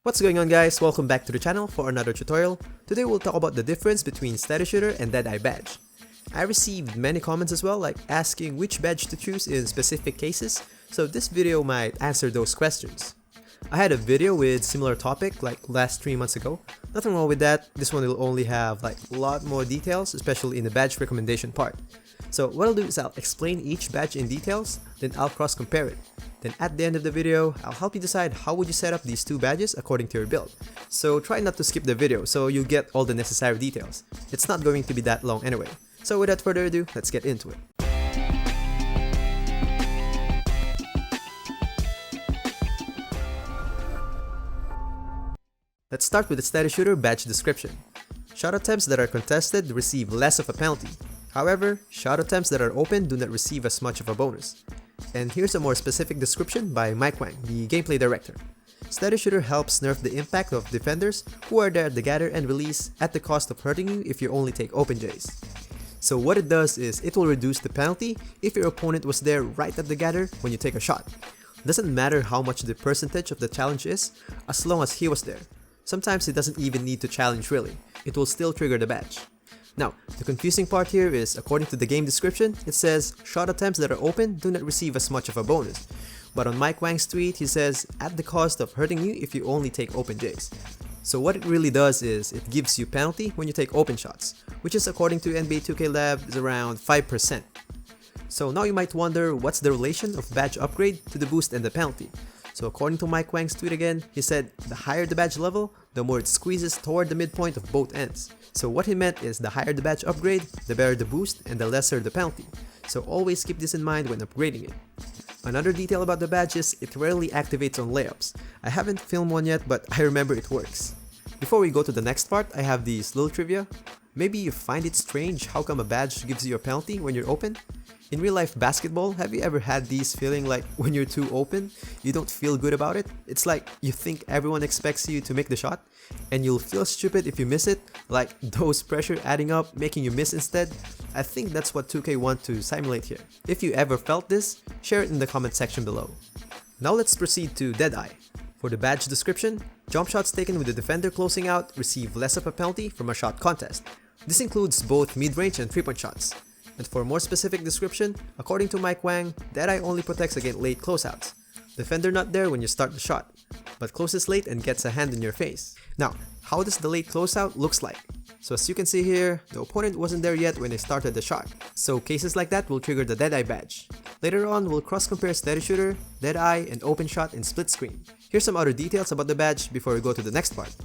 What's going on, guys? Welcome back to the channel for another tutorial. Today we'll talk about the difference between Steady Shooter and Deadeye badge. I received many comments as well, like asking which badge to choose in specific cases, so this video might answer those questions. I had a video with similar topic like last 3 months ago. Nothing wrong with that. This one will only have like a lot more details, especially in the badge recommendation part. So what I'll do is I'll explain each badge in details, then I'll cross compare it. Then at the end of the video, I'll help you decide how would you set up these two badges according to your build. So try not to skip the video so you get all the necessary details. It's not going to be that long anyway. So without further ado, let's get into it. Let's start with the Steady Shooter badge description. Shot attempts that are contested receive less of a penalty. However, shot attempts that are open do not receive as much of a bonus. And here's a more specific description by Mike Wang, the gameplay director. Steady Shooter helps nerf the impact of defenders who are there at the gather and release at the cost of hurting you if you only take open Js. So what it does is it will reduce the penalty if your opponent was there right at the gather when you take a shot. Doesn't matter how much the percentage of the challenge is, as long as he was there. Sometimes it doesn't even need to challenge really, it will still trigger the badge. Now, the confusing part here is, according to the game description, it says shot attempts that are open do not receive as much of a bonus. But on Mike Wang's tweet, he says at the cost of hurting you if you only take open Js. So what it really does is it gives you penalty when you take open shots, which is according to NBA 2K Lab is around 5%. So now you might wonder what's the relation of badge upgrade to the boost and the penalty. So according to Mike Wang's tweet again, he said the higher the badge level, the more it squeezes toward the midpoint of both ends. So what he meant is the higher the badge upgrade, the better the boost and the lesser the penalty. So always keep this in mind when upgrading it. Another detail about the badge is it rarely activates on layups. I haven't filmed one yet, but I remember it works. Before we go to the next part, I have these little trivia. Maybe you find it strange how come a badge gives you a penalty when you're open? In real life basketball, have you ever had these feeling like when you're too open, you don't feel good about it? It's like you think everyone expects you to make the shot, and you'll feel stupid if you miss it, like those pressure adding up making you miss instead. I think that's what 2K want to simulate here. If you ever felt this, share it in the comment section below. Now let's proceed to Deadeye. For the badge description, jump shots taken with the defender closing out receive less of a penalty from a shot contest. This includes both mid-range and 3-point shots. And for a more specific description, according to Mike Wang, Deadeye only protects against late closeouts. Defender not there when you start the shot, but closes late and gets a hand in your face. Now, how does the late closeout looks like? So as you can see here, the opponent wasn't there yet when they started the shot. So cases like that will trigger the Deadeye badge. Later on, we'll cross-compare Steady Shooter, Deadeye, and Open Shot in split screen. Here's some other details about the badge before we go to the next part.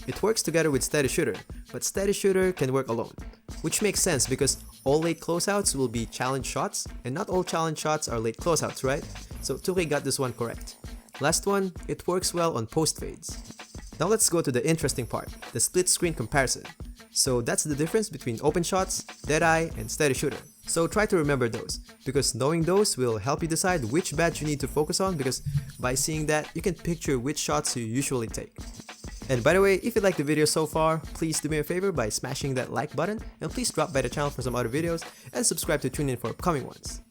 It works together with Steady Shooter, but Steady Shooter can work alone. Which makes sense because all late closeouts will be challenge shots, and not all challenge shots are late closeouts, right? So 2K got this one correct. Last one, it works well on post fades. Now let's go to the interesting part, the split screen comparison. So that's the difference between open shots, Deadeye, and Steady Shooter. So try to remember those, because knowing those will help you decide which badge you need to focus on, because by seeing that, you can picture which shots you usually take. And by the way, if you liked the video so far, please do me a favor by smashing that like button, and please drop by the channel for some other videos, and subscribe to tune in for upcoming ones.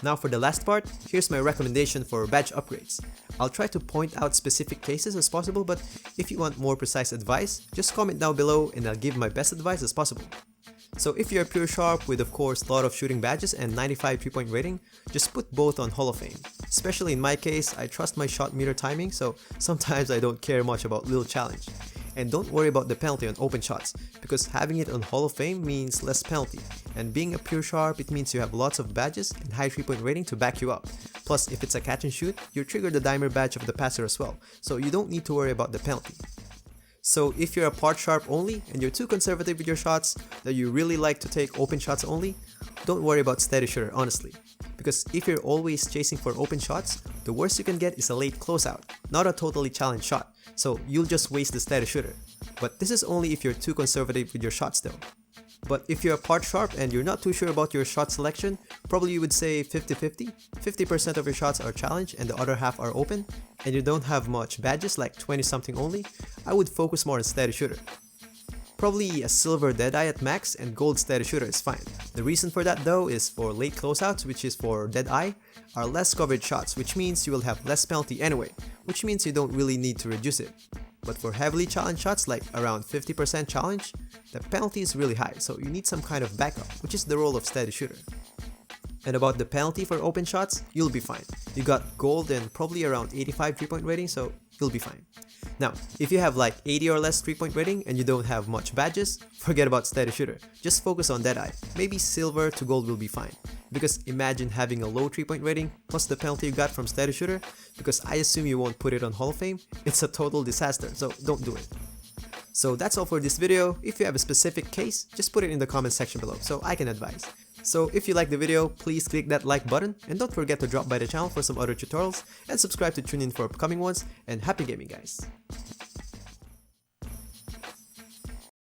Now for the last part, here's my recommendation for badge upgrades. I'll try to point out specific cases as possible, but if you want more precise advice, just comment down below and I'll give my best advice as possible. So if you're a pure sharp with of course a lot of shooting badges and 95 3-point rating, just put both on Hall of Fame. Especially in my case, I trust my shot meter timing, so sometimes I don't care much about little challenge. And don't worry about the penalty on open shots, because having it on Hall of Fame means less penalty. And being a pure sharp, it means you have lots of badges and high 3-point rating to back you up. Plus, if it's a catch and shoot, you trigger the dimer badge of the passer as well, so you don't need to worry about the penalty. So if you're a part sharp only and you're too conservative with your shots, that you really like to take open shots only, don't worry about Steady Shooter honestly. Because if you're always chasing for open shots, the worst you can get is a late closeout, not a totally challenged shot, so you'll just waste the Steady Shooter. But this is only if you're too conservative with your shots though. But if you're a part sharp and you're not too sure about your shot selection, probably you would say 50-50. 50% of your shots are challenge and the other half are open, and you don't have much badges like 20 something only, I would focus more on Steady Shooter. Probably a silver Deadeye at max and gold Steady Shooter is fine. The reason for that though is for late closeouts, which is for Deadeye, are less covered shots, which means you will have less penalty anyway, which means you don't really need to reduce it. But for heavily challenged shots like around 50% challenge, the penalty is really high, so you need some kind of backup, which is the role of steady shooter. And about the penalty for open shots, you'll be fine. You got gold and probably around 85 3-point rating, so you'll be fine. Now, if you have like 80 or less 3-point rating and you don't have much badges, forget about steady shooter. Just focus on Deadeye. Maybe silver to gold will be fine. Because imagine having a low 3-point rating plus the penalty you got from steady shooter, because I assume you won't put it on Hall of Fame. It's a total disaster, so don't do it. So that's all for this video. If you have a specific case, just put it in the comment section below so I can advise. So if you like the video, please click that like button and don't forget to drop by the channel for some other tutorials and subscribe to tune in for upcoming ones, and happy gaming guys!